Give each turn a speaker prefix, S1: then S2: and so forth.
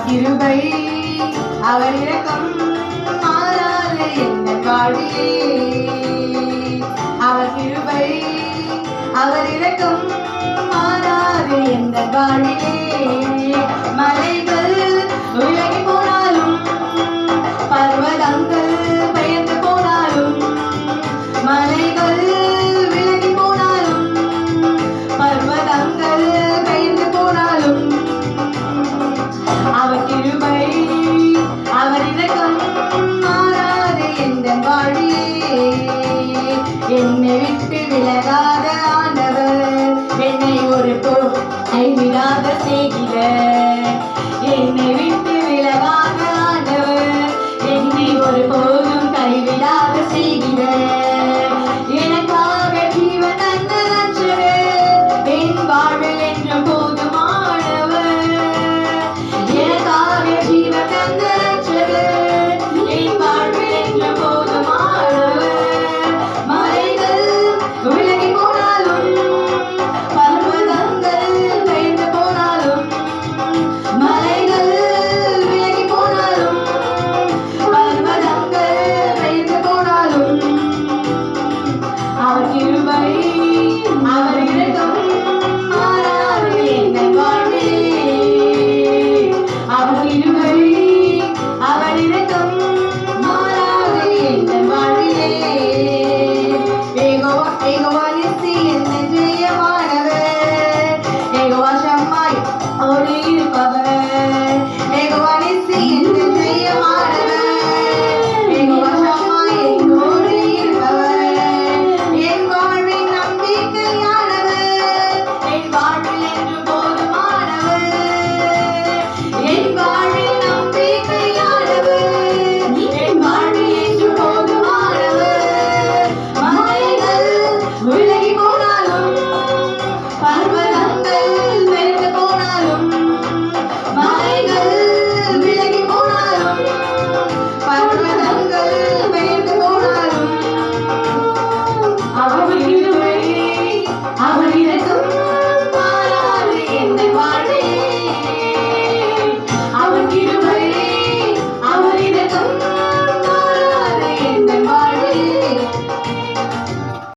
S1: கிருபை அவர் இரக்கம் மாறாது எங்கள் வாழ்விலே. அவர் கிருபை அவர் இரக்கம் மாறாது எங்கள் வாழ்விலே. மலைகள் விலகி போனாலும் பர்வதங்கள் பெயர்ந்து போனாலும், மலைகள் விலகி போனாலும் பர்வதங்கள் பெயர்ந்து போனாலும், அவர் கிருபை அவர் இரக்கம் மாறாது எங்கள் வாழ்விலே. என்னை விட்டு விலகாத ஆண்டவர், என்னை ஒரு கைவிடாத செய்கிறார். என்னை விட்டு விலகாத ஆண்டவர், என்னை ஒரு போதும் கைவிடாத செய்கிறார். எனக்காக ஜீவன் தந்த ரட்சகர், என் வாழ்வில் என்றும் போதுமானவர். எனக்காக ஜீவன் தந்த ரட்சகர், என் வாழ்வில் என்றும் போதுமானவர். மலைகள் விலகி போனாலும் பர்வதங்கள் பெயர்ந்து போனாலும், மலைகள் விலகி போனாலும் பர்வதங்கள் பெயர்ந்து போனாலும், அவர் கிருபை அவர் இரக்கம் மாறாது எங்கள் வாழ்விலே. அவர் கிருபை அவர் இரக்கம் மாறாது எங்கள் வாழ்விலே. யெகோவா யெகோவா நிசி